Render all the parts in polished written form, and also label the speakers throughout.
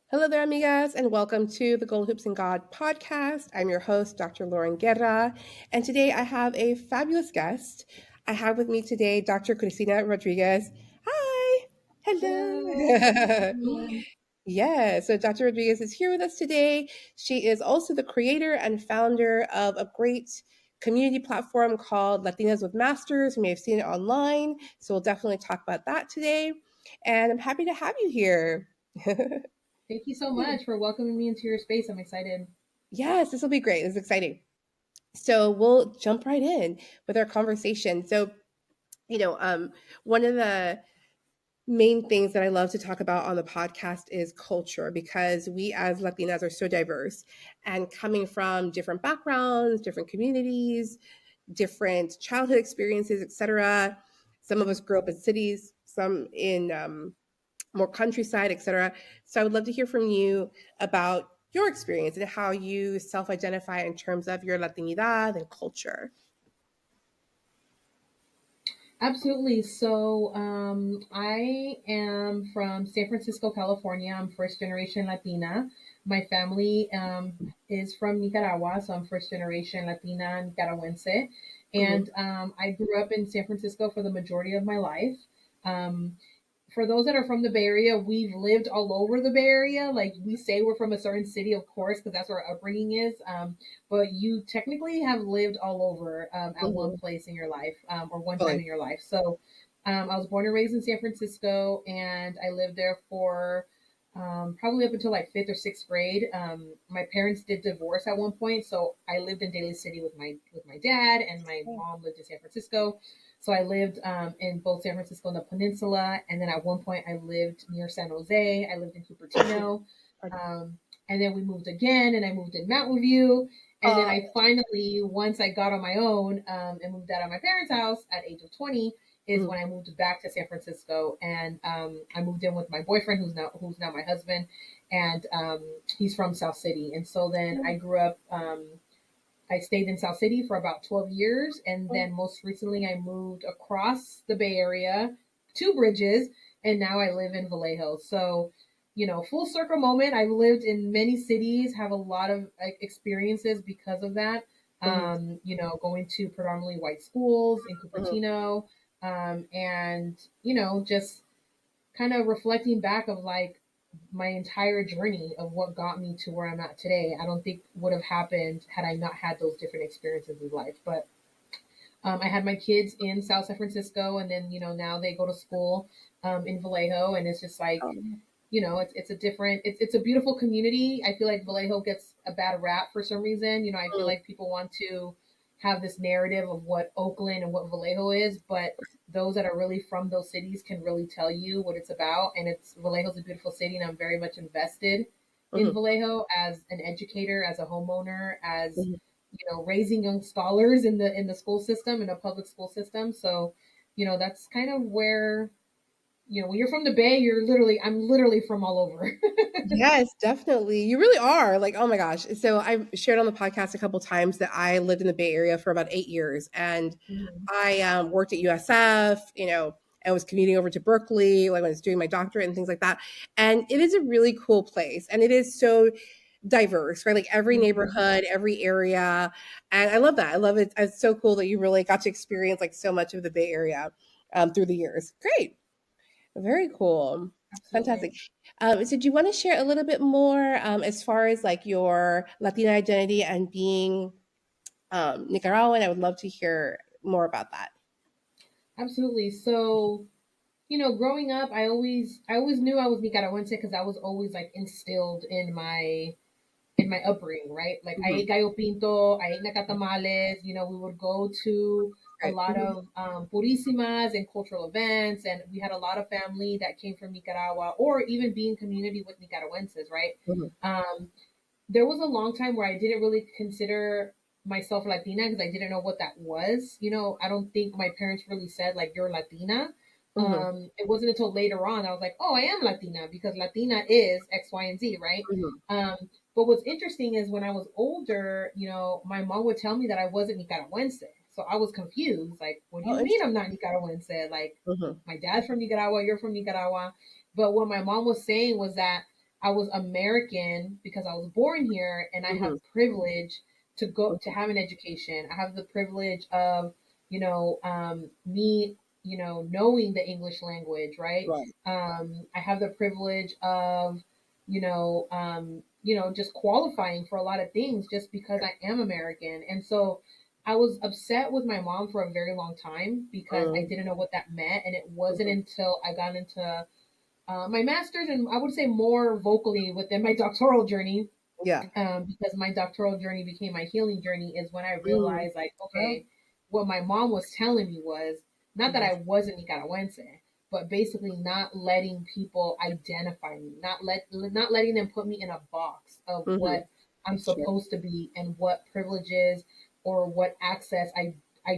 Speaker 1: Hello there, amigas, and welcome to the Gold Hoops and God podcast. I'm your host, Dr. Lauren Guerra, and today I have a fabulous guest. I have with me today Dr. Christina Rodriguez. Hi. Hello. Yeah, so Dr. Rodriguez is here with us today. She is also the creator and founder of a great community platform called Latinas with Masters. You may have seen it online, so we'll definitely talk about that today. And I'm happy to have you here.
Speaker 2: Thank you so much for welcoming me into your space. I'm excited.
Speaker 1: Yes, this will be great. This is exciting. So we'll jump right in with our conversation. So, one of the main things that I love to talk about on the podcast is culture, because we as Latinas are so diverse and coming from different backgrounds, different communities, different childhood experiences, etc. Some of us grew up in cities, some in more countryside, etc. So I would love to hear from you about your experience and how you self-identify in terms of your Latinidad and culture.
Speaker 2: Absolutely. So, I am from San Francisco, California. I'm first generation Latina. My family is from Nicaragua, so I'm first generation Latina Nicaraguense. And I grew up in San Francisco for the majority of my life. Um, for those that are from the Bay Area, we've lived all over the Bay Area. Like we say, we're from a certain city, of course, because that's where our upbringing is. But you technically have lived all over at one place in your life or one time in your life. So I was born and raised in San Francisco, and I lived there for probably up until like fifth or sixth grade. My parents did divorce at one point, so I lived in Daly City with my dad, and my mom lived in San Francisco. So I lived in both San Francisco and the Peninsula, and then at one point I lived near San Jose. I lived in Cupertino, and then we moved again, and I moved in Mountain View, and then I finally, once I got on my own and moved out of my parents' house at age of 20, is when I moved back to San Francisco, and I moved in with my boyfriend, who's now my husband, and he's from South City, and so then I grew up. I stayed in South City for about 12 years. And then most recently, I moved across the Bay Area, 2 bridges, and now I live in Vallejo. So, full circle moment. I've lived in many cities, have a lot of experiences because of that. Going to predominantly white schools in Cupertino, and, just kind of reflecting back of like, my entire journey of what got me to where I'm at today. I don't think would have happened had I not had those different experiences in life. But I had my kids in South San Francisco, and then now they go to school in Vallejo, and it's just like it's a different, it's a beautiful community. I feel like Vallejo gets a bad rap for some reason. I feel like people want to have this narrative of what Oakland and what Vallejo is, but those that are really from those cities can really tell you what it's about. And Vallejo's a beautiful city, and I'm very much invested in Vallejo as an educator, as a homeowner, as raising young scholars in the school system, in a public school system. So, that's kind of where when you're from the Bay, I'm literally from all over.
Speaker 1: Yes, definitely. You really are. Like, oh my gosh. So I've shared on the podcast a couple times that I lived in the Bay Area for about 8 years, and I worked at USF, and was commuting over to Berkeley when I was doing my doctorate and things like that. And it is a really cool place, and it is so diverse, right? Like every neighborhood, every area. And I love that. I love it. It's so cool that you really got to experience like so much of the Bay Area through the years. Great. Very cool. Fantastic. So do you want to share a little bit more as far as like your Latina identity and being Nicaraguan? I would love to hear more about that.
Speaker 2: Absolutely. So, growing up, I always knew I was Nicaraguense because I was always like instilled in my upbringing, right? Like I ate gallo pinto, I ate nacatamales. We would go to a lot of purissimas and cultural events, and we had a lot of family that came from Nicaragua, or even being community with Nicaraguenses, right? There was a long time where I didn't really consider myself Latina because I didn't know what that was. I don't think my parents really said like you're Latina. It wasn't until later on I was like, oh, I am Latina because Latina is X, Y, and Z, right? But what's interesting is when I was older, my mom would tell me that I wasn't Nicaraguense. So I was confused. Like, what do
Speaker 1: Oh,
Speaker 2: you mean
Speaker 1: interesting.
Speaker 2: I'm not Nicaraguense? Like,
Speaker 1: Mm-hmm.
Speaker 2: my dad's from Nicaragua, you're from Nicaragua. But what my mom was saying was that I was American because I was born here and I have
Speaker 1: Mm-hmm.
Speaker 2: privilege to go to
Speaker 1: Mm-hmm.
Speaker 2: have an education. I have the privilege of, me, knowing the English language, right?
Speaker 1: Right.
Speaker 2: I have the privilege of, just qualifying for a lot of things just because I am American. And so I was upset with my mom for a very long time because I
Speaker 1: Mm-hmm.
Speaker 2: didn't know what that meant. And it wasn't until I got into my master's, and I would say more vocally within my doctoral journey,
Speaker 1: Yeah.
Speaker 2: because my doctoral journey became my healing journey, is when I
Speaker 1: Mm.
Speaker 2: realized, like,
Speaker 1: Well,
Speaker 2: okay, what my mom was telling me was not that
Speaker 1: mhm.
Speaker 2: I wasn't Nicaragüense, but basically not letting people identify me, not letting them put me in a box of
Speaker 1: Mhm.
Speaker 2: what I'm
Speaker 1: Sure.
Speaker 2: supposed to be and what privileges or what access I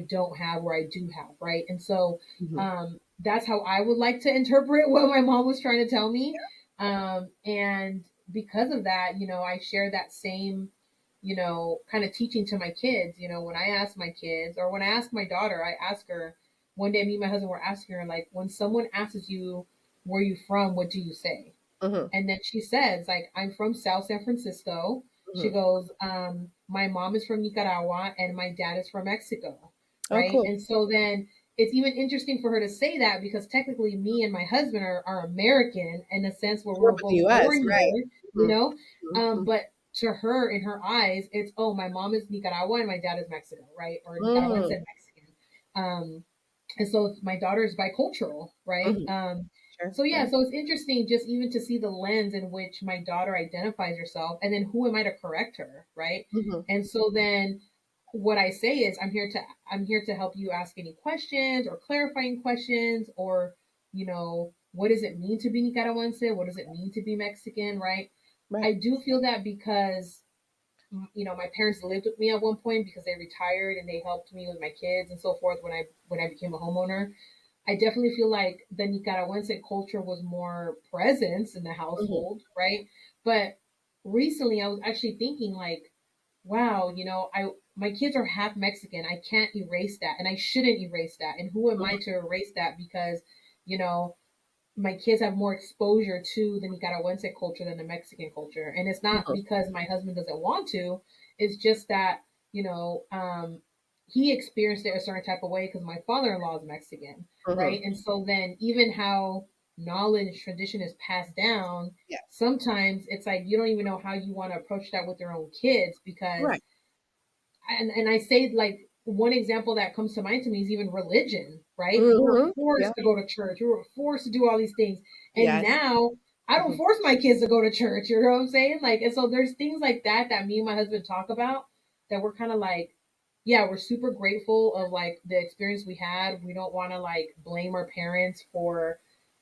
Speaker 2: don't have or I do have, right? And so
Speaker 1: Mhm.
Speaker 2: that's how I would like to interpret what my mom was trying to tell me. And because of that, I share that same, kind of teaching to my kids. When I ask my kids, or when I ask my daughter, I ask her, one day me and my husband were asking her, like, when someone asks you, where you from, what do you say?
Speaker 1: Mhm.
Speaker 2: And then she says, like, I'm from South San Francisco. She
Speaker 1: Mhm.
Speaker 2: goes, my mom is from Nicaragua and my dad is from Mexico.
Speaker 1: Oh,
Speaker 2: Right.
Speaker 1: cool.
Speaker 2: And so then it's even interesting for her to say that because technically me and my husband are American in a sense where we
Speaker 1: We're
Speaker 2: were
Speaker 1: with the
Speaker 2: both
Speaker 1: US,
Speaker 2: born
Speaker 1: right.
Speaker 2: here,
Speaker 1: Mhm. Mhm.
Speaker 2: but to her, in her eyes, it's, oh, my mom is Nicaragua and my dad is Mexico, right? Or Nicaraguense
Speaker 1: Mm.
Speaker 2: and Mexican. Um, and so my daughter is bicultural, right?
Speaker 1: Mhm. Sure.
Speaker 2: So yeah,
Speaker 1: Yeah.
Speaker 2: so it's interesting just even to see the lens in which my daughter identifies herself, and then who am I to correct her, right?
Speaker 1: Mhm.
Speaker 2: And so then what I say is I'm here to help you ask any questions or clarifying questions, or what does it mean to be Nicaragüense? What does it mean to be Mexican, right?
Speaker 1: Right.
Speaker 2: I do feel that because my parents lived with me at one point because they retired and they helped me with my kids and so forth when I became a homeowner. I definitely feel like the Nicaraguense culture was more present in the
Speaker 1: Mhm.
Speaker 2: household, right? But recently I was actually thinking, like, wow, I my kids are half Mexican. I can't erase that and I shouldn't erase that. And who am I
Speaker 1: Mhm.
Speaker 2: to erase that because, you know, my kids have more exposure to the Nicaraguense culture than the Mexican culture. And it's not
Speaker 1: Mhm.
Speaker 2: because my husband doesn't want to. It's just that, he experienced it a certain type of way because my father-in-law is Mexican, right?
Speaker 1: Mhm.
Speaker 2: And so then even how knowledge, tradition is passed down,
Speaker 1: Yeah.
Speaker 2: sometimes it's like you don't even know how you want to approach that with your own kids because
Speaker 1: Right.
Speaker 2: and I say, like, one example that comes to mind to me is even religion, right? We were
Speaker 1: Mhm. Yeah.
Speaker 2: forced to go to church. We were forced to do all these things. And
Speaker 1: Yes.
Speaker 2: now I don't
Speaker 1: Mhm.
Speaker 2: force my kids to go to church. You know what I'm saying? Like, and so there's things like that that me and my husband talk about that we're kind of like, yeah, we're super grateful of like the experience we had. We don't want to like blame our parents for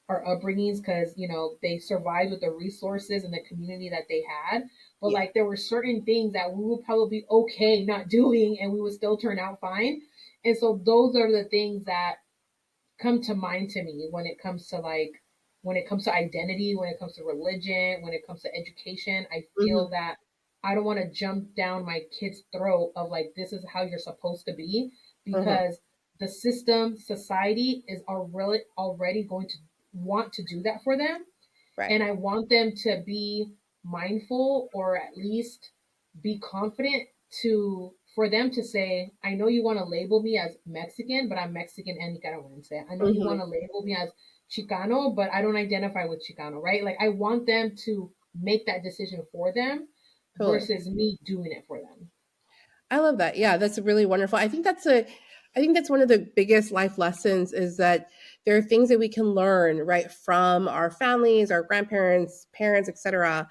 Speaker 2: our upbringings because they survived with the resources and the community that they had, but
Speaker 1: Yeah.
Speaker 2: like there were certain things that we would probably be okay not doing and we would still turn out fine. And so those are the things that come to mind to me when it comes to identity, when it comes to religion, when it comes to education. I feel
Speaker 1: Mhm.
Speaker 2: that I don't want to jump down my kid's throat of like this is how you're supposed to be
Speaker 1: Mhm.
Speaker 2: because the system, society is already going to want to do that for them,
Speaker 1: Right.
Speaker 2: and I want them to be mindful or at least be confident to for them to say, I know you want to label me as Mexican, but I'm Mexican and Nicaraguense. I know you want
Speaker 1: Mhm.
Speaker 2: to label me as Chicano, but I don't identify with Chicano, right? Like I want them to make that decision for them
Speaker 1: Totally.
Speaker 2: versus me doing it for them.
Speaker 1: I love that. Yeah, that's really wonderful. I think that's one of the biggest life lessons is that there are things that we can learn, right, from our families, our grandparents, parents, etc.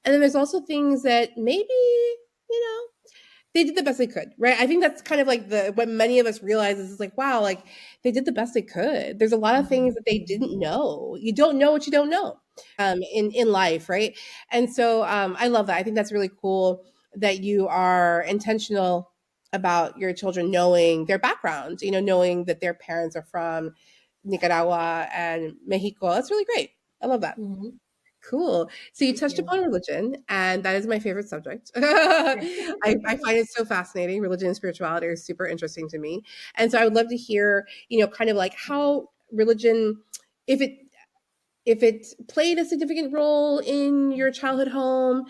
Speaker 1: And then there's also things that maybe, you know, they did the best they could, right? I think that's kind of like the what many of us realize is like, wow, like they did the best they could. There's a lot of things
Speaker 2: Mhm.
Speaker 1: that they didn't know. You don't know what you don't know in life, right? And so I love that. I think that's really cool that you are intentional about your children knowing their background, knowing that their parents are from Nicaragua and Mexico. That's really great. I love that.
Speaker 2: Mhm.
Speaker 1: Cool. So you
Speaker 2: Thank
Speaker 1: touched
Speaker 2: you.
Speaker 1: upon religion, and that is my favorite subject.
Speaker 2: Yeah.
Speaker 1: I find it so fascinating. Religion and spirituality are super interesting to me. And so I would love to hear, kind of like how religion, if it if it played a significant role in your childhood home,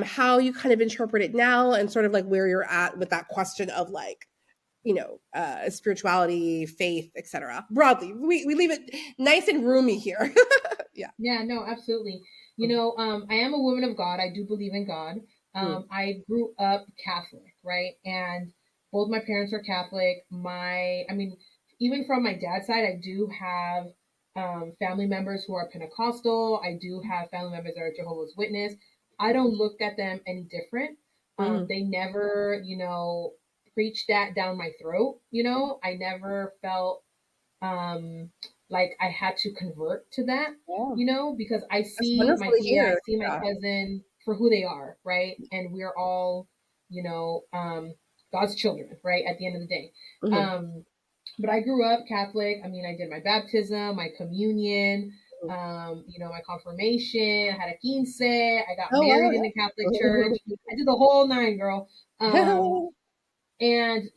Speaker 1: how you kind of interpret it now, and sort of like where you're at with that question of like, spirituality, faith, etc. Broadly, we leave it nice and roomy here. Yeah.
Speaker 2: Yeah, no, absolutely. I am a woman of God. I do believe in God.
Speaker 1: Mm,
Speaker 2: I grew up Catholic, right? And both my parents were Catholic. I mean, even from my dad's side, I do have family members who are Pentecostal. I do have family members that are Jehovah's Witness. I don't look at them any different.
Speaker 1: mm,
Speaker 2: They never, preached that down my throat. I never felt um, like I had to convert to that,
Speaker 1: yeah.
Speaker 2: because I
Speaker 1: That's
Speaker 2: see
Speaker 1: wonderful
Speaker 2: my
Speaker 1: to
Speaker 2: tia, I
Speaker 1: hear.
Speaker 2: see my
Speaker 1: Yeah.
Speaker 2: cousin for who they are, right? And we're all, you know, um, God's children, right? At the end of the day.
Speaker 1: Mhm,
Speaker 2: Um, but I grew up Catholic. I mean, I did my baptism, my communion,
Speaker 1: mhm.
Speaker 2: my confirmation. I had a quince. I got
Speaker 1: Oh,
Speaker 2: married
Speaker 1: wow,
Speaker 2: in the Catholic church. I did the whole nine, girl. Um,
Speaker 1: yeah.
Speaker 2: and,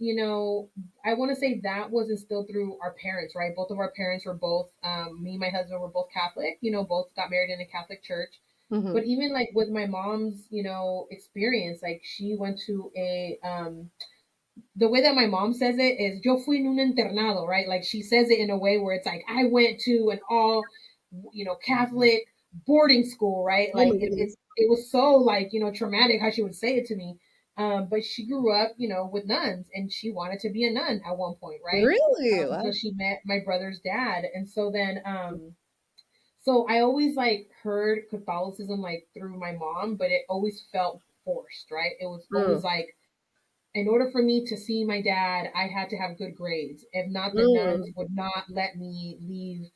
Speaker 2: I want to say that was instilled through our parents, right? Both of our parents were both, me and my husband were both Catholic, both got married in a Catholic church. But
Speaker 1: Mhm,
Speaker 2: even like with my mom's, experience, like she went to the way that my mom says it is, yo fui en un internado, right? Like she says it in a way where it's like, I went to an all, Catholic boarding school, right?
Speaker 1: oh
Speaker 2: Like
Speaker 1: my goodness.
Speaker 2: it was so like, traumatic how she would say it to me. But she grew up, with nuns and she wanted to be a nun at one point, right?
Speaker 1: Really?
Speaker 2: Until
Speaker 1: Wow.
Speaker 2: she met my brother's dad. And so then, so I always like heard Catholicism like through my mom, but it always felt forced, right? It was always
Speaker 1: Mm,
Speaker 2: like, in order for me to see my dad, I had to have good grades. If not, the nuns
Speaker 1: mm.
Speaker 2: would not let me leave,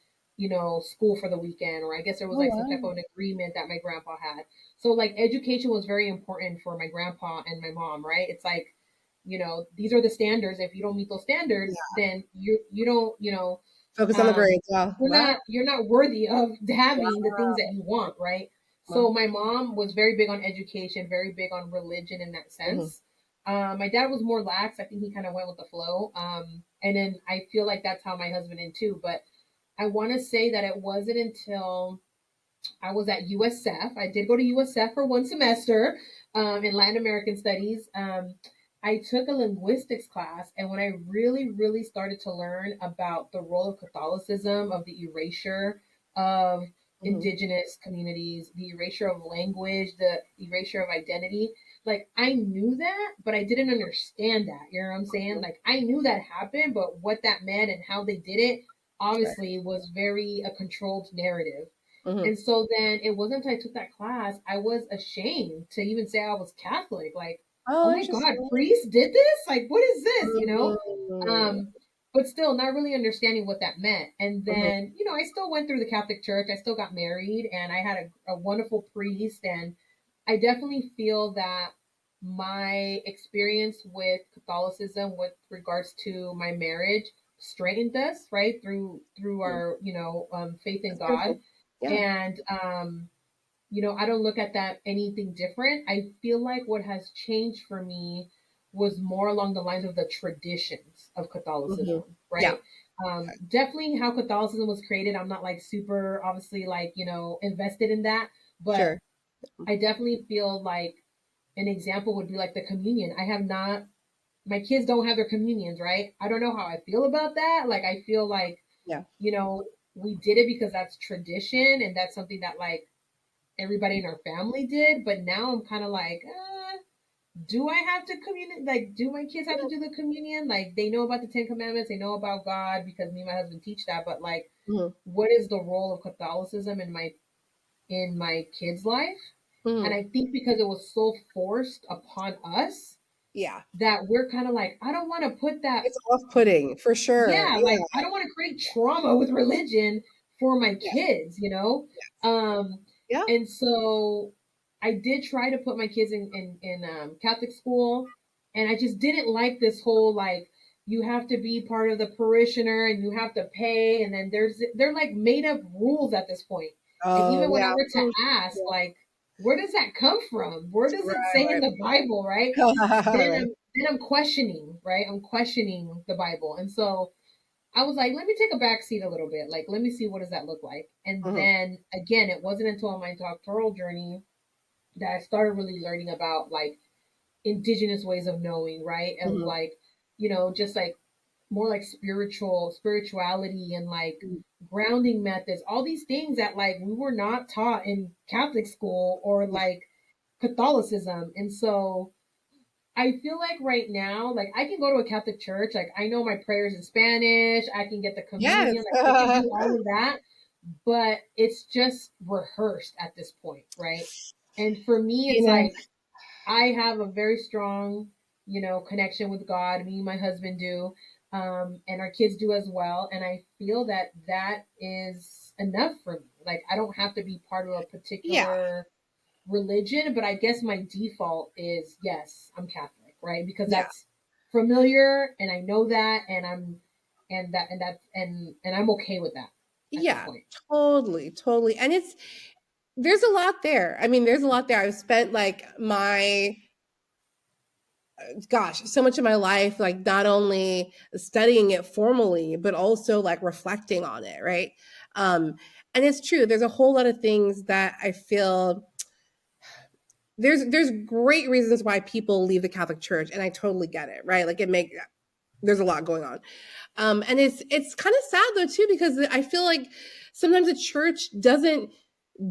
Speaker 2: school for the weekend. Or I guess there was
Speaker 1: Oh,
Speaker 2: like some type
Speaker 1: wow.
Speaker 2: of an agreement that my grandpa had. So like education was very important for my grandpa and my mom, right? It's like, these are the standards. If you don't meet those standards,
Speaker 1: Yeah.
Speaker 2: then you don't,
Speaker 1: Focus on the
Speaker 2: um,
Speaker 1: grades. Wow. Wow.
Speaker 2: you're not worthy of having the things
Speaker 1: Wow.
Speaker 2: that you want, right? So
Speaker 1: Wow.
Speaker 2: my mom was very big on education, very big on religion in that
Speaker 1: Mhm,
Speaker 2: sense. My dad was more lax. I think he kind of went with the flow. And then I feel like that's how my husband is too. But I want to say that it wasn't until I was at USF. I did go to USF for one semester in Latin American Studies. I took a linguistics class, and when I really, really started to learn about the role of Catholicism, of the erasure of
Speaker 1: mhm.
Speaker 2: indigenous communities, the erasure of language, the erasure of identity, like I knew that, but I didn't understand that. You know what I'm saying? Like I knew that happened, but what that meant and how they did it
Speaker 1: Right.
Speaker 2: obviously was very a controlled narrative.
Speaker 1: Mhm.
Speaker 2: And so then it wasn't until I took that class, I was ashamed to even say I was Catholic. Like, oh
Speaker 1: Oh,
Speaker 2: my God,
Speaker 1: interesting.
Speaker 2: priest did this? Like, what is this?
Speaker 1: Mm,
Speaker 2: Um, but still not really understanding what that meant. And
Speaker 1: mhm,
Speaker 2: then, I still went through the Catholic Church. I still got married and I had a wonderful priest. And I definitely feel that my experience with Catholicism with regards to my marriage strengthened us, right? Through
Speaker 1: mhm.
Speaker 2: our, faith in
Speaker 1: That's
Speaker 2: God.
Speaker 1: beautiful. Yeah.
Speaker 2: And I don't look at that anything different. I feel like what has changed for me was more along the lines of the traditions of
Speaker 1: Mhm.
Speaker 2: Catholicism,
Speaker 1: Yeah.
Speaker 2: right? Definitely how Catholicism was created. I'm not like super obviously like, invested in that, but
Speaker 1: Sure.
Speaker 2: I definitely feel like an example would be like the communion. I have not, my kids don't have their communions, right? I don't know how I feel about that. Like, I feel like,
Speaker 1: Yeah.
Speaker 2: we did it because that's tradition and that's something that like everybody in our family did. But now I'm kind of like, do I have to communion? Like, do my kids have to
Speaker 1: Yeah.
Speaker 2: do the communion? Like, they know about the Ten Commandments, they know about God because me and my husband teach that. But like,
Speaker 1: Mhm,
Speaker 2: what is the role of Catholicism in my kids' life? And
Speaker 1: mhm.
Speaker 2: I think because it was so forced upon us
Speaker 1: Yeah.
Speaker 2: that we're kind of like, I don't want to put that.
Speaker 1: It's off-putting for sure.
Speaker 2: Yeah, like I don't want to create trauma with religion for my
Speaker 1: Yeah.
Speaker 2: kids. Um,
Speaker 1: Yeah.
Speaker 2: and so I did try to put my kids in Catholic school, and I just didn't like this whole like you have to be part of the parishioner and you have to pay, and then they're like made up rules at this point. And
Speaker 1: Oh,
Speaker 2: even when I
Speaker 1: yeah.
Speaker 2: were to ask, like, where does that come from? Where does it say in
Speaker 1: Right,
Speaker 2: the Bible, right? Then
Speaker 1: right.
Speaker 2: I'm questioning, right? I'm questioning the Bible. And so I was like, let me take a back seat a little bit. Like, let me see what does that look like. And
Speaker 1: Mhm.
Speaker 2: then again, it wasn't until my doctoral journey that I started really learning about like indigenous ways of knowing, right? Of
Speaker 1: Mhm.
Speaker 2: like, just like more like spirituality and like
Speaker 1: Mhm.
Speaker 2: grounding methods, all these things that like we were not taught in Catholic school or
Speaker 1: Yeah.
Speaker 2: like Catholicism. And so I feel like right now, like I can go to a Catholic church, like I know my prayers in Spanish, I can get the
Speaker 1: Yes.
Speaker 2: communion, like I can do all of that, but it's just rehearsed at this point, right? And for me, it's
Speaker 1: You know,
Speaker 2: like I have a very strong, connection with God. Me and my husband do, and our kids do as well. And I feel that that is enough for me. Like I don't have to be part of a
Speaker 1: yeah,
Speaker 2: particular religion, but I guess my default is yes, I'm Catholic, right? Because
Speaker 1: yeah,
Speaker 2: that's familiar, and I know that, and I'm okay with that at this
Speaker 1: yeah,
Speaker 2: point.
Speaker 1: totally, totally. And there's a lot there. I mean, there's a lot there. I've spent like gosh, so much of my life, like not only studying it formally, but also like reflecting on it, right? Um, and it's true. There's a whole lot of things that I feel there's great reasons why people leave the Catholic Church, and I totally get it, right? Like there's a lot going on. And it's kind of sad though too, because I feel like sometimes the church doesn't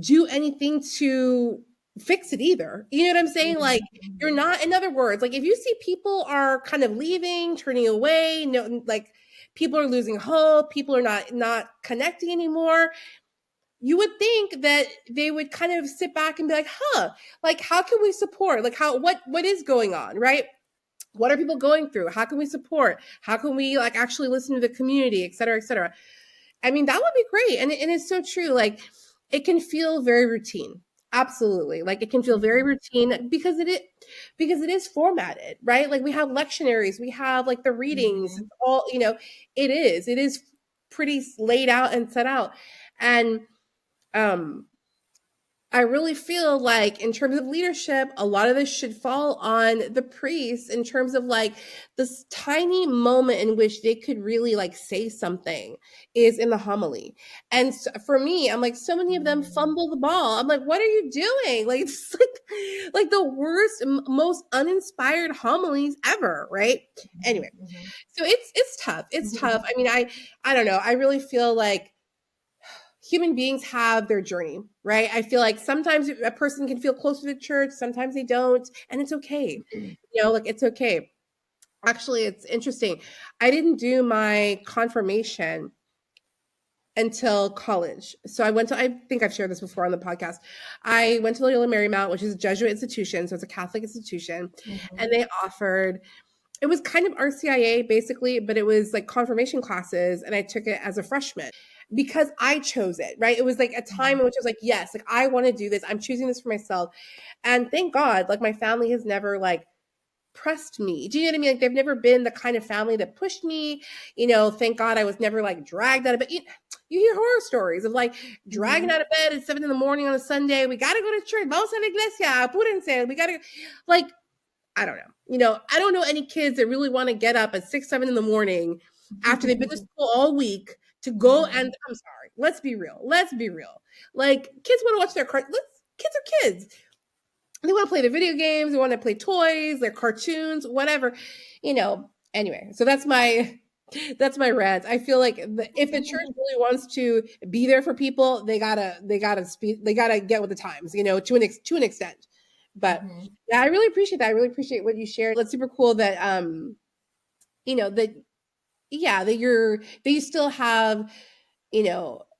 Speaker 1: do anything to fix it either. You know what I'm saying? Like you're
Speaker 2: Mhm,
Speaker 1: not, in other words, like if you see people are kind of leaving, turning away, no, like people are losing hope, people are not connecting anymore. You would think that they would kind of sit back and be like, huh, like how can we support? Like what is going on, right? What are people going through? How can we support? How can we like actually listen to the community, et cetera, et cetera? I mean, that would be great. And it's so true. Like it can feel very routine. Absolutely. Like it can feel very
Speaker 2: mhm,
Speaker 1: routine because it is formatted, right? Like we have lectionaries, we have like the readings, it's
Speaker 2: mhm,
Speaker 1: all, it is pretty laid out and set out. And um I really feel like, in terms of leadership, a lot of this should fall on the priests in terms of like this tiny moment in which they could really like say something is in the homily. And for me, I'm like, so many of them
Speaker 2: mhm,
Speaker 1: fumble the ball. I'm like, what are you doing? Like, it's like the worst, most uninspired homilies ever, right? Anyway,
Speaker 2: mhm,
Speaker 1: so it's tough. It's tough.
Speaker 2: mhm.
Speaker 1: I mean, I don't know. I really feel like human beings have their journey, right? I feel like sometimes a person can feel close to the church, sometimes they don't, and it's okay. Like it's okay. Actually, it's interesting. I didn't do my confirmation until college. So I think I've shared this before on the podcast. I went to Loyola Marymount, which is a Jesuit institution, so it's a Catholic institution, and
Speaker 2: Mhm,
Speaker 1: they offered it was kind of RCIA basically, but it was like confirmation classes, and I took it as a freshman because I chose it, right? It was like a time
Speaker 2: mhm,
Speaker 1: in which I was like, yes, like I want to do this. I'm choosing this for myself. And thank God, like my family has never like pressed me. Do you know what I mean? Like they've never been the kind of family that pushed me. Thank God I was never like dragged out of bed. You hear horror stories of like dragging
Speaker 2: mhm,
Speaker 1: out of bed at 7 in the morning on a Sunday. We got to go to church. Vamos a la iglesia. Apúrense. We got to, like, I don't know. I don't know any kids that really want to get up at 6, 7 in the morning after they've been to school all week to go and
Speaker 2: mhm,
Speaker 1: I'm sorry. Let's be real. Let's be real. Like kids want to watch their kids are kids. They want to play their video games, they want to play toys, their cartoons, whatever. Anyway, so that's my rant. I feel like if the church really wants to be there for people, they gotta get with the times, to an extent. But
Speaker 2: mhm.
Speaker 1: yeah, I really appreciate that. I really appreciate what you shared. It's super cool that that yeah, that you still have,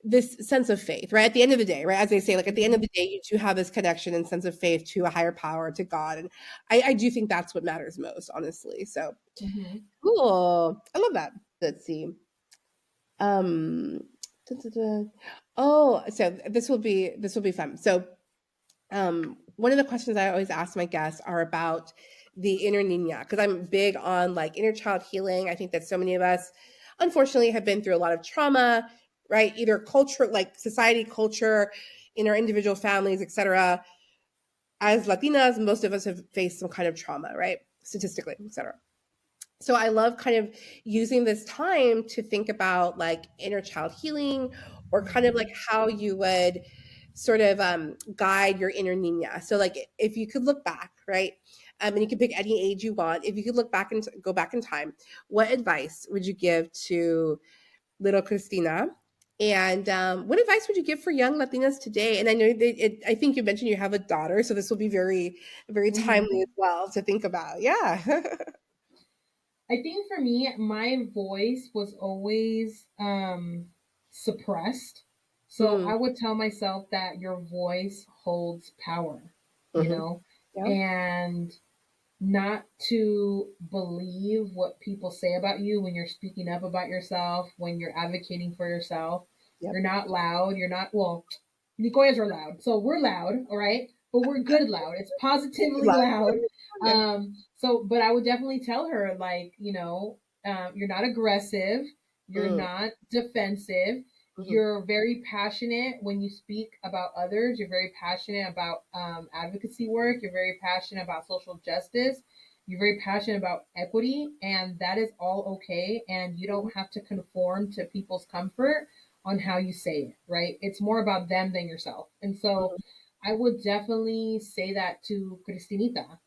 Speaker 1: this sense of faith, right? At the end of the day, right? As they say, like at the end of
Speaker 2: Mhm,
Speaker 1: the day, you do have this connection and sense of faith to a higher power, to God. And I do think that's what matters most, honestly. So
Speaker 2: mhm,
Speaker 1: cool. I love that. Let's see. Um da, da, da. Oh, so this will be fun. So one of the questions I always ask my guests are about the inner nina, because I'm big on like inner child healing. I think that so many of us, unfortunately, have been through a lot of trauma, right? Either culture, like society, culture, in our individual families, etc., as Latinas, most of us have faced some kind of trauma, right? Statistically, etc. So I love kind of using this time to think about like inner child healing, or kind of like how you would sort of guide your inner Nina. So like if you could look back, right? And you can pick any age you want. If you could look back and go back in time, what advice would you give to little Christina? And what advice would you give for young Latinas today? And I know I think you mentioned you have a daughter, so this will be very, very
Speaker 2: Mhm.
Speaker 1: timely as well to think about. Yeah.
Speaker 2: I think for me, my voice was always suppressed. So
Speaker 1: Mm,
Speaker 2: I would tell myself that your voice holds power, you
Speaker 1: hmm.
Speaker 2: know,
Speaker 1: Yeah.
Speaker 2: and not to believe what people say about you when you're speaking up about yourself, when you're advocating for yourself.
Speaker 1: Yep.
Speaker 2: You're not loud. You're not, well, Nicoyas are loud. So we're loud, all right? But we're good loud. It's positively
Speaker 1: Love.
Speaker 2: loud.
Speaker 1: Yeah.
Speaker 2: But I would definitely tell her, like, you're not aggressive. You're
Speaker 1: Mm,
Speaker 2: not defensive.
Speaker 1: mhm.
Speaker 2: You're very passionate when you speak about others. You're very passionate about advocacy work. You're very passionate about social justice. You're very passionate about equity, and that is all okay. And you don't have to conform to people's comfort on how you say it, right? It's more about them than yourself. And so
Speaker 1: Mhm.
Speaker 2: I would definitely say that to Cristinita,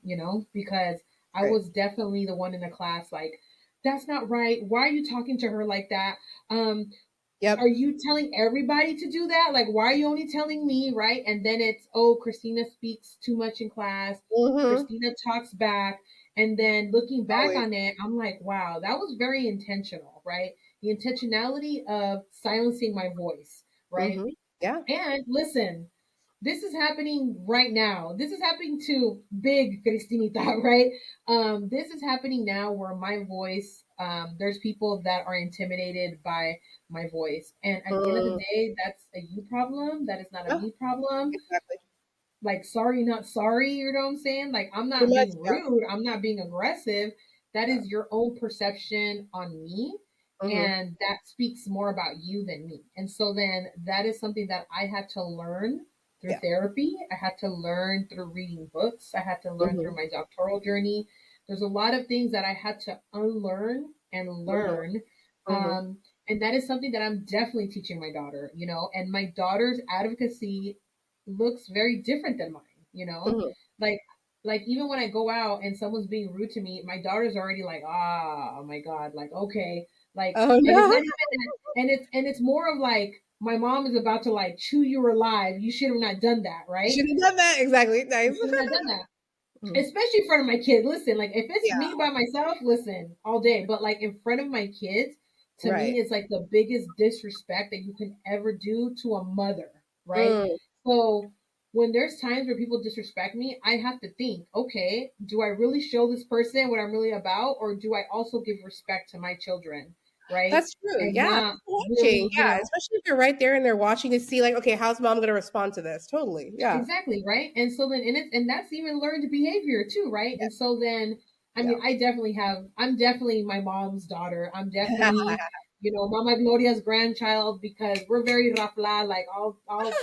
Speaker 2: because I
Speaker 1: Right.
Speaker 2: was definitely the one in the class like, that's not right. Why are you talking to her like that? Um, are
Speaker 1: Yep.
Speaker 2: you telling everybody to do that? Like, why are you only telling me, right? And then it's, oh, Christina speaks too much in class.
Speaker 1: Hmm.
Speaker 2: Christina talks back. And then looking back
Speaker 1: Always.
Speaker 2: on it, I'm like, wow, that was very intentional, right? The intentionality of silencing my voice, right?
Speaker 1: Hmm. Yeah.
Speaker 2: And listen, this is happening right now. This is happening to big Cristinita, right? This is happening now where my voice, there's people that are intimidated by my voice. And at the end of the
Speaker 1: Mm,
Speaker 2: day, that's a you problem. That is not a
Speaker 1: yeah.
Speaker 2: me problem.
Speaker 1: Exactly.
Speaker 2: Like, sorry, not sorry. You know what I'm saying? Like, I'm
Speaker 1: Pretty
Speaker 2: not
Speaker 1: much.
Speaker 2: being
Speaker 1: Yeah.
Speaker 2: rude. I'm not being aggressive. That
Speaker 1: Yeah.
Speaker 2: is your own perception on me.
Speaker 1: Hmm.
Speaker 2: And that speaks more about you than me. And so then that is something that I had to learn through
Speaker 1: Yeah.
Speaker 2: therapy. I had to learn through reading books. I had to learn
Speaker 1: Hmm.
Speaker 2: through my doctoral journey. There's a lot of things that I had to unlearn and
Speaker 1: Hmm.
Speaker 2: learn.
Speaker 1: Hmm.
Speaker 2: And that is something that I'm definitely teaching my daughter. And my daughter's advocacy looks very different than mine.
Speaker 1: Hmm.
Speaker 2: Like even when I go out and someone's being rude to me, my daughter's already like, ah, oh my God, like, okay. Like,
Speaker 1: Oh
Speaker 2: and it's
Speaker 1: no.
Speaker 2: not even that, and it's more of like my mom is about to like chew you alive. You should have not done that,
Speaker 1: You
Speaker 2: right?
Speaker 1: should have done that. Exactly.
Speaker 2: You
Speaker 1: Nice.
Speaker 2: should have not done that.
Speaker 1: Mhm.
Speaker 2: Especially in front of my kids. Listen, like if it's
Speaker 1: Yeah.
Speaker 2: me by myself, listen, all day. But like in front of my kids, to
Speaker 1: Right.
Speaker 2: me, it's like the biggest disrespect that you can ever do to a mother, right?
Speaker 1: Mm,
Speaker 2: So when there's times where people disrespect me, I have to think, okay, do I really show this person what I'm really about, or do I also give respect to my children, right?
Speaker 1: that's true.
Speaker 2: And
Speaker 1: Yeah.
Speaker 2: not
Speaker 1: People watching.
Speaker 2: really,
Speaker 1: Yeah. Especially if you're right there and they're watching to see, like, okay, how's mom going to respond to this? Totally. Yeah.
Speaker 2: exactly, right? And so then and that's even learned behavior too, right? And so then I
Speaker 1: Yeah.
Speaker 2: mean I'm definitely my mom's daughter. I'm definitely, Mama Gloria's grandchild because we're very rafla, like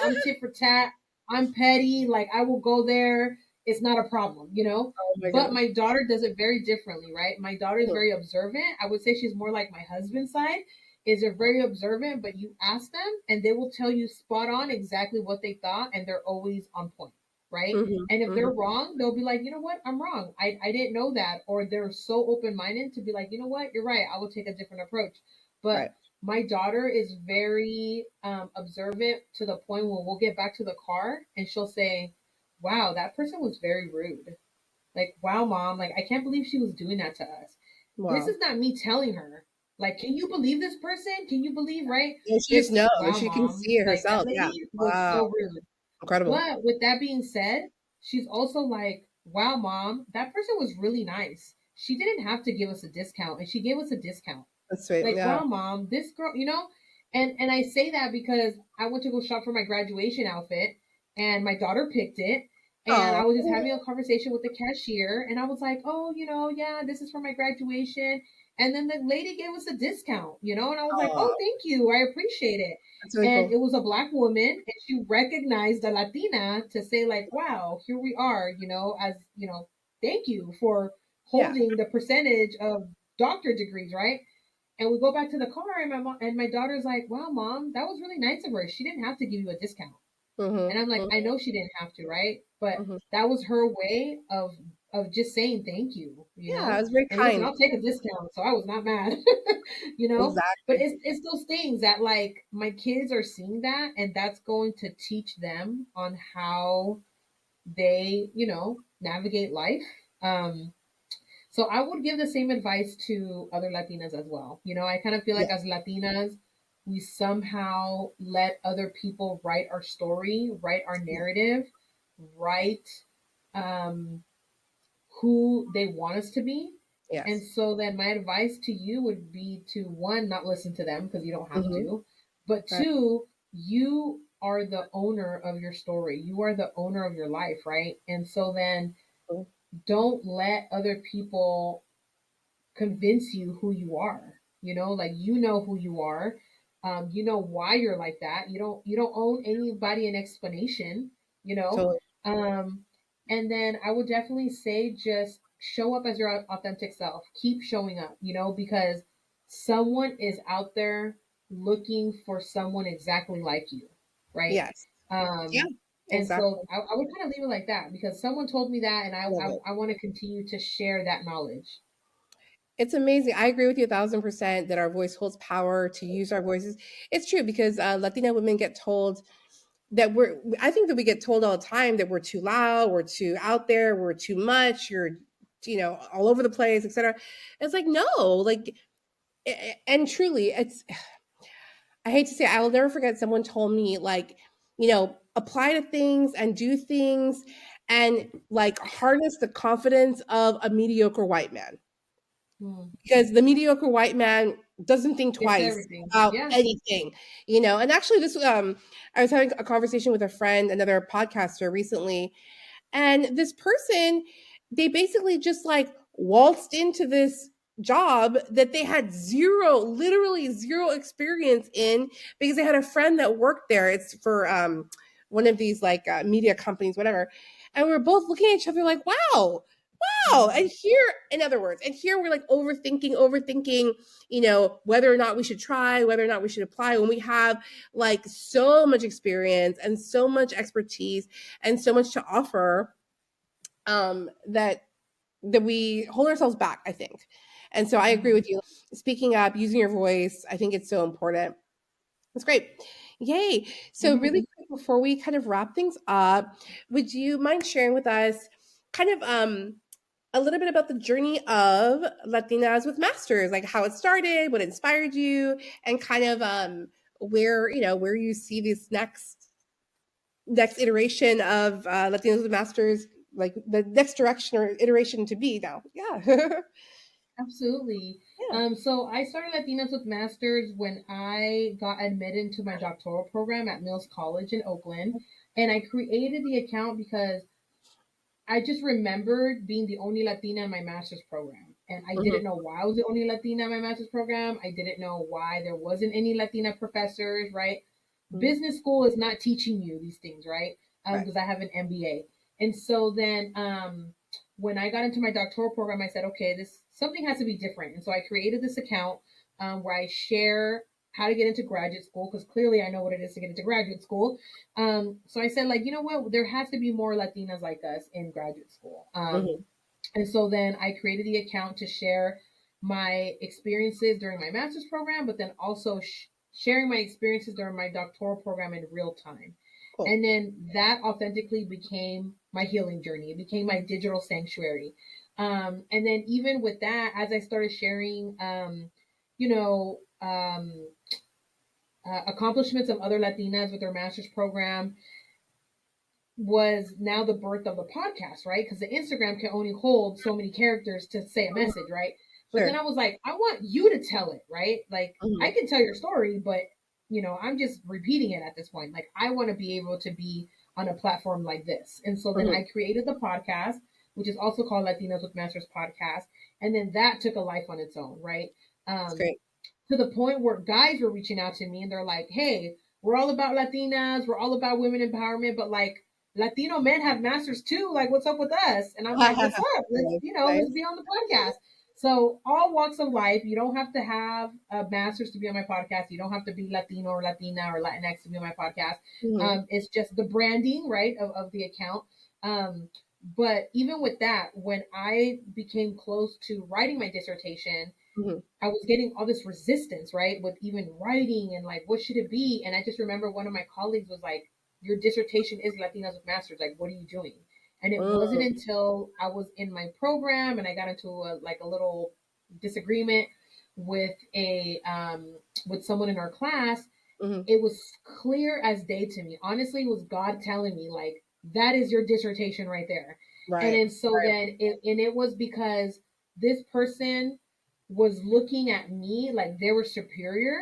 Speaker 2: I'm tit for tat, I'm petty, like I will go there. It's not a problem.
Speaker 1: Oh my
Speaker 2: But
Speaker 1: goodness.
Speaker 2: my daughter does it very differently, right? My daughter is
Speaker 1: Mhm.
Speaker 2: very observant. I would say she's more like my husband's side is they're very observant, but you ask them and they will tell you spot on exactly what they thought, and they're always on point, right?
Speaker 1: Mhm.
Speaker 2: And if they're
Speaker 1: Mhm.
Speaker 2: wrong, they'll be like, you know what, I'm wrong. I didn't know that. Or they're so open minded to be like, you know what, you're right. I will take a different approach. But
Speaker 1: Right.
Speaker 2: my daughter is very observant to the point where we'll get back to the car and she'll say, wow, that person was very rude. Like, wow, mom, like, I can't believe she was doing that to us. This
Speaker 1: Wow.
Speaker 2: is not me telling her. Like, can you believe this person? Can you believe, right?
Speaker 1: And she just
Speaker 2: It's,
Speaker 1: knows.
Speaker 2: wow,
Speaker 1: She can
Speaker 2: mom,
Speaker 1: see it
Speaker 2: like, that
Speaker 1: herself. Yeah.
Speaker 2: lady was
Speaker 1: Wow.
Speaker 2: so rude.
Speaker 1: Incredible.
Speaker 2: But with that being said, she's also like, wow, mom, that person was really nice. She didn't have to give us a discount, and she gave us a discount.
Speaker 1: That's sweet.
Speaker 2: Like,
Speaker 1: Yeah.
Speaker 2: wow, mom, this girl. And I say that because I went to go shop for my graduation outfit, and my daughter picked it, and I
Speaker 1: Oh.
Speaker 2: was just having a conversation with the cashier, and I was like, oh, yeah, this is for my graduation. And then the lady gave us a discount, and I was like, oh,
Speaker 1: Oh,
Speaker 2: thank you. I appreciate it.
Speaker 1: that's really
Speaker 2: And
Speaker 1: cool.
Speaker 2: it was a Black woman, and she recognized a Latina to say, like, wow, here we are, as, thank you for
Speaker 1: Yeah.
Speaker 2: holding the percentage of doctor degrees, right? And we go back to the car, and my mom and my daughter's like, wow, mom, that was really nice of her. She didn't have to give you a discount.
Speaker 1: Mm-hmm.
Speaker 2: And I'm like, I
Speaker 1: Mm-hmm.
Speaker 2: know she didn't have to, right? But
Speaker 1: Mm-hmm.
Speaker 2: that was her way of just saying thank you,
Speaker 1: Yeah, it was very
Speaker 2: And listen,
Speaker 1: kind.
Speaker 2: I'll take a discount, so I was not mad, you know. But
Speaker 1: Exactly.
Speaker 2: it's those things that, like, my kids are seeing that, and that's going to teach them on how they, navigate life. So I would give the same advice to other Latinas as well. I kind of feel
Speaker 1: Yeah.
Speaker 2: like as Latinas, we somehow let other people write our story, write our
Speaker 1: Yeah.
Speaker 2: narrative, write um, who they want us to be. And
Speaker 1: Yes.
Speaker 2: so then my advice to you would be to, one, not listen to them because you don't have
Speaker 1: Mm-hmm.
Speaker 2: to, but
Speaker 1: Right.
Speaker 2: two, you are the owner of your story. You are the owner of your life, right? And so then don't let other people convince you who you are. Like, who you are. You know why you're like that. You don't owe anybody an explanation. You know.
Speaker 1: Totally.
Speaker 2: Um, and then I would definitely say just show up as your authentic self. Keep showing up. Because someone is out there looking for someone exactly like you, right?
Speaker 1: Yes. Yeah.
Speaker 2: Um, and so
Speaker 1: Exactly.
Speaker 2: I would kind of leave it like that because someone told me that, and I
Speaker 1: Love it.
Speaker 2: I, I want to continue to share that knowledge.
Speaker 1: It's amazing. I agree with you 1,000% that our voice holds power to use our voices. It's true because Latina women get told that I think that we get told all the time that we're too loud, we're too out there, we're too much, you're, all over the place, etc. It's like, no, like, and truly, I hate to say, I will never forget someone told me, like, apply to things and do things and like harness the confidence of a mediocre white man
Speaker 2: Hmm.
Speaker 1: because the mediocre white man doesn't think
Speaker 2: It's
Speaker 1: twice
Speaker 2: everything.
Speaker 1: about
Speaker 2: Yeah.
Speaker 1: anything, and actually this I was having a conversation with a friend, another podcaster recently, and this person, they basically just like waltzed into this job that they had literally zero experience in because they had a friend that worked there. It's for one of these like media companies, whatever. And we were both looking at each other like, wow, wow.
Speaker 2: Hmm.
Speaker 1: And here, in other words, and here we're like overthinking, whether or not we should try, whether or not we should apply when we have like so much experience and so much expertise and so much to offer that we hold ourselves back, I think. And so I agree
Speaker 2: Hmm.
Speaker 1: with you. Speaking up, using your voice, I think it's so important. That's great. Yay. So, really quick before we kind of wrap things up, would you mind sharing with us kind of a little bit about the journey of Latinas with Masters, like how it started, what inspired you, and kind of where you see this next iteration of Latinos with Masters, like the next direction or iteration to be now. Yeah.
Speaker 2: Absolutely.
Speaker 1: Yeah.
Speaker 2: So I started Latinas with Masters when I got admitted into my doctoral program at Mills College in Oakland. And I created the account because I just remembered being the only Latina in my master's program. And I
Speaker 1: Hmm.
Speaker 2: didn't know why I was the only Latina in my master's program. I didn't know why there wasn't any Latina professors, right? Business school is not teaching you these things, right?
Speaker 1: Right.
Speaker 2: Because I have an MBA. And so then when I got into my doctoral program, I said, okay, this something has to be different. And so I created this account where I share how to get into graduate school because clearly I know what it is to get into graduate school. So I said, like, you know what? There has to be more Latinas like us in graduate school.
Speaker 1: Hmm.
Speaker 2: And so then I created the account to share my experiences during my master's program, but then also sharing my experiences during my doctoral program in real time.
Speaker 1: Cool.
Speaker 2: And then that authentically became my healing journey. It became my digital sanctuary. And then even with that, as I started sharing, you know, accomplishments of other Latinas with their master's program, was now the birth of the podcast, right? Because the Instagram can only hold so many characters to say a
Speaker 1: Mhm.
Speaker 2: message, right? But then
Speaker 1: Sure.
Speaker 2: I was like, I want you to tell it, right? Like, I
Speaker 1: Hmm.
Speaker 2: can tell your story, but I'm just repeating it at this point. Like, I want to be able to be on a platform like this. And so then
Speaker 1: Hmm.
Speaker 2: I created the podcast. which is also called Latinos with Masters podcast. And then that took a life on its own, right?
Speaker 1: It's
Speaker 2: Um,
Speaker 1: great.
Speaker 2: to the point where guys were reaching out to me and they're like, hey, we're all about Latinas, we're all about women empowerment, but like Latino men have masters too. Like, what's up with us? And I'm like, what's up? Let's,
Speaker 1: Nice,
Speaker 2: let's
Speaker 1: nice.
Speaker 2: be on the podcast. So all walks of life, you don't have to have a master's to be on my podcast. You don't have to be Latino or Latina or Latinx to be on my podcast.
Speaker 1: Mhm,
Speaker 2: It's just the branding, right, of the account. Um, but even with that, when I became close to writing my dissertation,
Speaker 1: mhm.
Speaker 2: I was getting all this resistance, right, with even writing and like, what should it be? And I just remember one of my colleagues was like, your dissertation is Latinas with Masters. Like, what are you doing? And it wasn't
Speaker 1: Mm,
Speaker 2: until I was in my program and I got into a little disagreement with with someone in our class.
Speaker 1: mhm.
Speaker 2: It was clear as day to me. Honestly, it was God telling me like, that is your dissertation right there. And
Speaker 1: Right,
Speaker 2: then so
Speaker 1: right.
Speaker 2: then it was because this person was looking at me like they were superior.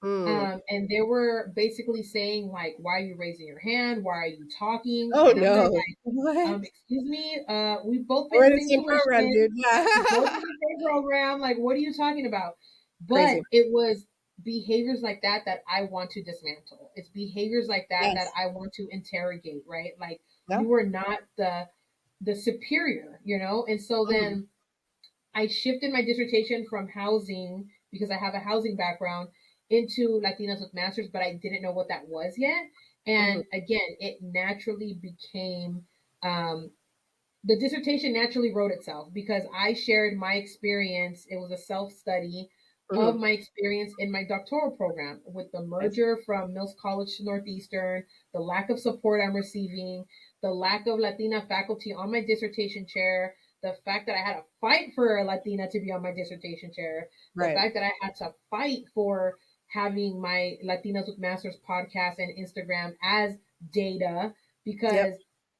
Speaker 1: Mm.
Speaker 2: And they were basically saying like, why are you raising your hand? Why are you talking?
Speaker 1: Oh,
Speaker 2: And I'm there
Speaker 1: no.
Speaker 2: like,
Speaker 1: What?
Speaker 2: excuse me, we've both
Speaker 1: We're
Speaker 2: been
Speaker 1: in the same
Speaker 2: single
Speaker 1: program,
Speaker 2: Christians.
Speaker 1: dude. Yeah.
Speaker 2: We're both in the same program. Like, what are you talking about? But
Speaker 1: Crazy.
Speaker 2: it was behaviors like that that I want to dismantle. It's behaviors like that that
Speaker 1: Yes.
Speaker 2: I want to interrogate, right? Like,
Speaker 1: No?
Speaker 2: you are not the superior, And so
Speaker 1: Mhm,
Speaker 2: then I shifted my dissertation from housing because I have a housing background into Latinas with Masters, but I didn't know what that was yet.
Speaker 1: mhm,
Speaker 2: And again, it naturally became um, the dissertation naturally wrote itself because I shared my experience. It was a self study of
Speaker 1: mhm.
Speaker 2: my experience in my doctoral program with the
Speaker 1: Nice.
Speaker 2: merger from Mills College to Northeastern, the lack of support I'm receiving, the lack of Latina faculty on my dissertation chair, the fact that I had to fight for a Latina to be on my dissertation chair, the
Speaker 1: Right.
Speaker 2: fact that I had to fight for having my Latinas with Masters podcast and Instagram as data
Speaker 1: Yep.
Speaker 2: because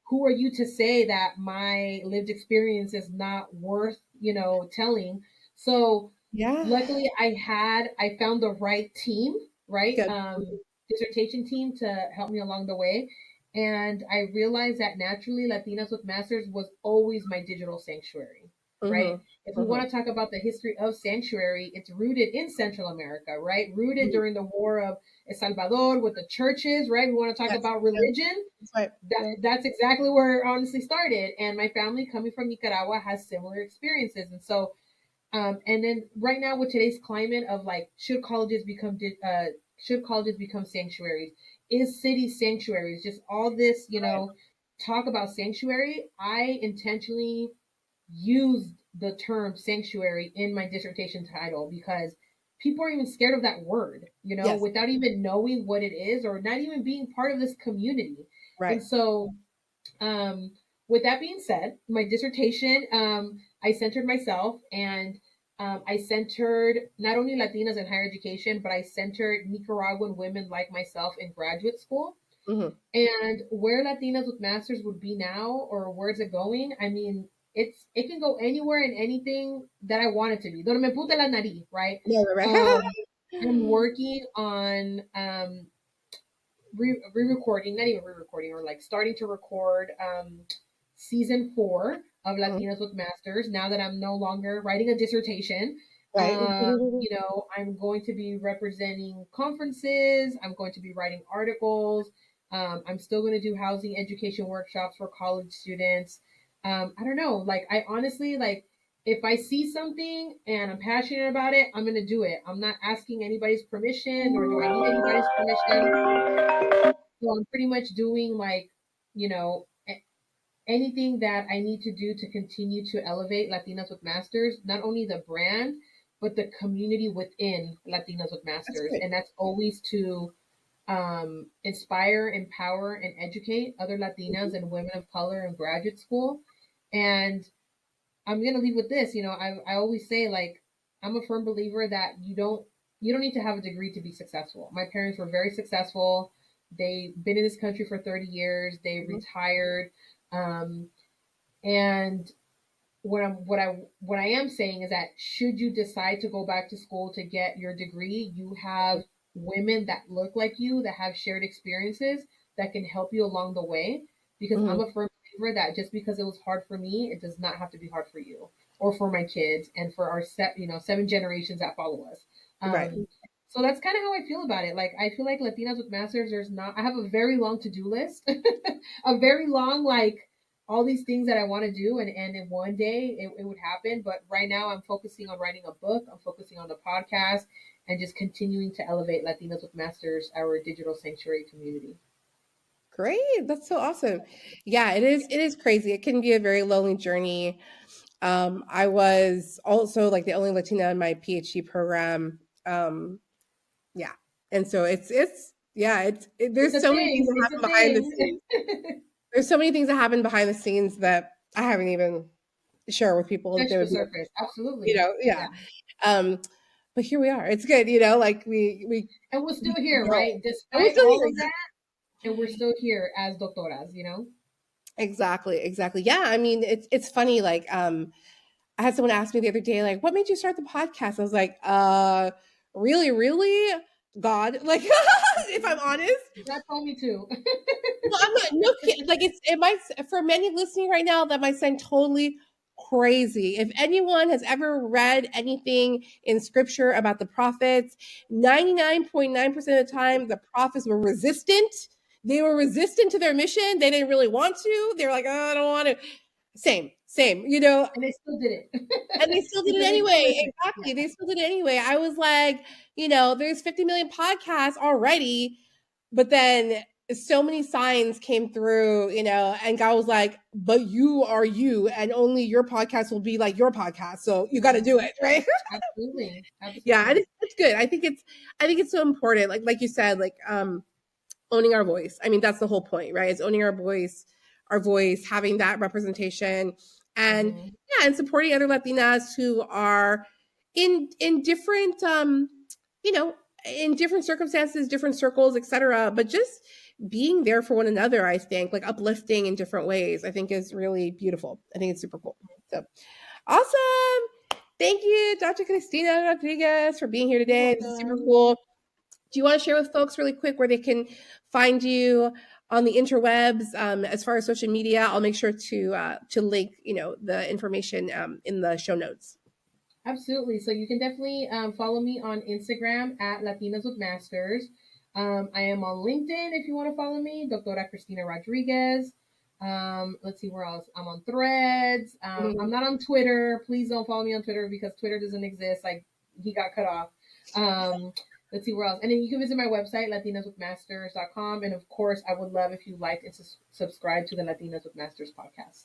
Speaker 2: who are you to say that my lived experience is not worth, telling? So
Speaker 1: Yeah.
Speaker 2: luckily I found the right team, right?
Speaker 1: Good. Mhm,
Speaker 2: Dissertation team to help me along the way. And I realized that naturally Latinas with Masters was always my digital sanctuary, right?
Speaker 1: mhm,
Speaker 2: If we want
Speaker 1: mhm,
Speaker 2: to talk about the history of sanctuary, it's rooted in Central America, right? Rooted
Speaker 1: mhm.
Speaker 2: during the war of El Salvador with the churches, right? We want to talk
Speaker 1: Yes.
Speaker 2: about
Speaker 1: Yes.
Speaker 2: religion.
Speaker 1: That's right.
Speaker 2: That's exactly where it honestly started. And my family coming from Nicaragua has similar experiences. And so, and then right now with today's climate of like, should colleges become sanctuaries? Is city sanctuaries? Just all this,
Speaker 1: Right.
Speaker 2: talk about sanctuary. I intentionally used the term sanctuary in my dissertation title because people are even scared of that word,
Speaker 1: Yes.
Speaker 2: without even knowing what it is or not even being part of this community. And
Speaker 1: Right.
Speaker 2: so, um, with that being said, my dissertation, I centered myself and I centered not only Latinas in higher education, but I centered Nicaraguan women like myself in graduate school.
Speaker 1: Mhm.
Speaker 2: And where Latinas with masters would be now, or where's it going? I mean, it can go anywhere and anything that I want it to be. Donde me pute la nariz, right?
Speaker 1: Yeah, right, right.
Speaker 2: Um, I'm working on re-recording, not even re-recording, or like starting to record season 4 of
Speaker 1: Mhm.
Speaker 2: Latinas with Masters. Now that I'm no longer writing a dissertation,
Speaker 1: Right.
Speaker 2: I'm going to be representing conferences. I'm going to be writing articles. I'm still going to do housing education workshops for college students. I don't know. Like, I honestly, like, if I see something and I'm passionate about it, I'm going to do it. I'm not asking anybody's permission, nor do I need anybody's permission. So I'm pretty much doing like, you know, anything that I need to do to continue to elevate Latinas with Masters, not only the brand, but the community within Latinas with
Speaker 1: That's
Speaker 2: Masters.
Speaker 1: great.
Speaker 2: And that's always to inspire, empower, and educate other Latinas
Speaker 1: Mhm.
Speaker 2: and women of color in graduate school. And I'm gonna leave with this. I always say like I'm a firm believer that you don't need to have a degree to be successful. My parents were very successful. They've been in this country for 30 years. They
Speaker 1: Mhm.
Speaker 2: retired. Um, and what I am saying is that should you decide to go back to school to get your degree, you have women that look like you that have shared experiences that can help you along the way. Because I'm
Speaker 1: Mhm.
Speaker 2: a firm believer that just because it was hard for me, it does not have to be hard for you or for my kids and for our 7 generations that follow us.
Speaker 1: Right.
Speaker 2: So that's kind of how I feel about it. Like I feel like Latinas with Masters, there's not. I have a very long to do list, a very long like all these things that I want to do, and in one day it would happen. But right now I'm focusing on writing a book. I'm focusing on the podcast and just continuing to elevate Latinas with Masters, our digital sanctuary community.
Speaker 1: Great. That's so awesome. Yeah, it is. It is crazy. It can be a very lonely journey. I was also like the only Latina in my PhD program. Yeah, and so
Speaker 2: It's
Speaker 1: there's
Speaker 2: a
Speaker 1: so many things
Speaker 2: thing.
Speaker 1: that
Speaker 2: It's
Speaker 1: happen
Speaker 2: a
Speaker 1: behind the
Speaker 2: thing.
Speaker 1: scenes. There's so many things that happen behind the scenes that I haven't even shared with people that they
Speaker 2: Touch the
Speaker 1: would be,
Speaker 2: surface. Absolutely.
Speaker 1: yeah.
Speaker 2: Yeah.
Speaker 1: Um, but here we are. It's good, like
Speaker 2: And we're still
Speaker 1: we
Speaker 2: here,
Speaker 1: go.
Speaker 2: right?
Speaker 1: And we're
Speaker 2: Despite
Speaker 1: still
Speaker 2: all
Speaker 1: here.
Speaker 2: of that, and we're still here as doctoras.
Speaker 1: Exactly, exactly. Yeah, I mean, it's funny. Like, I had someone ask me the other day, like, "What made you start the podcast?" I was like, really, really, God." Like, if I'm honest,
Speaker 2: That told me too.
Speaker 1: no, I'm not. No kid. Like, it might, for many listening right now, that might sound totally crazy. If anyone has ever read anything in Scripture about the prophets, 99.9% of the time, the prophets were resistant. They were resistant to their mission. They didn't really want to. They were like, "Oh, I don't want to." Same,
Speaker 2: And they still did it.
Speaker 1: and they still did it
Speaker 2: Because they still
Speaker 1: anyway.
Speaker 2: listen.
Speaker 1: Exactly.
Speaker 2: Yeah.
Speaker 1: They still did it anyway. I was like, there's 50 million podcasts already, but then so many signs came through, and God was like, but you are you, and only your podcast will be like your podcast. So you got to do it, right?
Speaker 2: Absolutely.
Speaker 1: Yeah, and
Speaker 2: Absolutely.
Speaker 1: it's good. I think it's so important. Like you said, like owning our voice. I mean, that's the whole point, right? It's owning our voice, having that representation, and
Speaker 2: Mm-hmm.
Speaker 1: yeah, and supporting other Latinas who are in different, you know, in different circumstances, different circles, etc. But just being there for one another, I think, like uplifting in different ways, I think is really beautiful. I think it's super cool. So awesome. Thank you, Dr. Cristina Rodriguez, for being here
Speaker 2: You're
Speaker 1: today. This is super
Speaker 2: welcome.
Speaker 1: cool. Do you want to share with folks really quick where they can find you on the interwebs as far as social media? I'll make sure to link the information in the show notes.
Speaker 2: Absolutely. So you can definitely follow me on Instagram at Latinas with Masters. I am on LinkedIn if you want to follow me, Doctora Christina Rodriguez. Let's see where else. I'm on Threads. I'm not on Twitter. Please don't follow me on Twitter because Twitter doesn't exist. Like he got cut off. Let's see where else. And then you can visit my website, latinaswithmasters.com. And of course, I would love if you liked and subscribe to the Latinas with Masters
Speaker 1: podcast.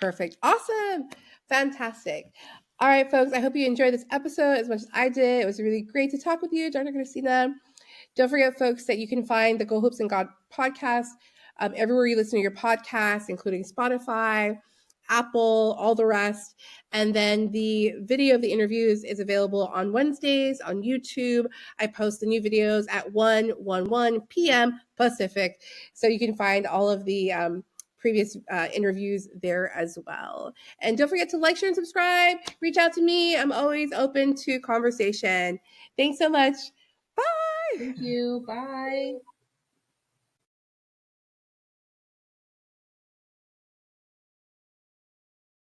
Speaker 1: Perfect. Awesome. Fantastic. All right, folks. I hope you enjoyed this episode as much as I did. It was really great to talk with you, Dr. Christina. Don't forget, folks, that you can find the Go Hopes and God podcast everywhere you listen to your podcasts, including Spotify, Apple, all the rest. And then the video of the interviews is available on Wednesdays on YouTube. I post the new videos at 1 p.m. Pacific. So you can find all of the previous interviews there as well. And don't forget to like, share, and subscribe. Reach out to me. I'm always open to conversation. Thanks so much. Bye.
Speaker 2: Thank you. Bye.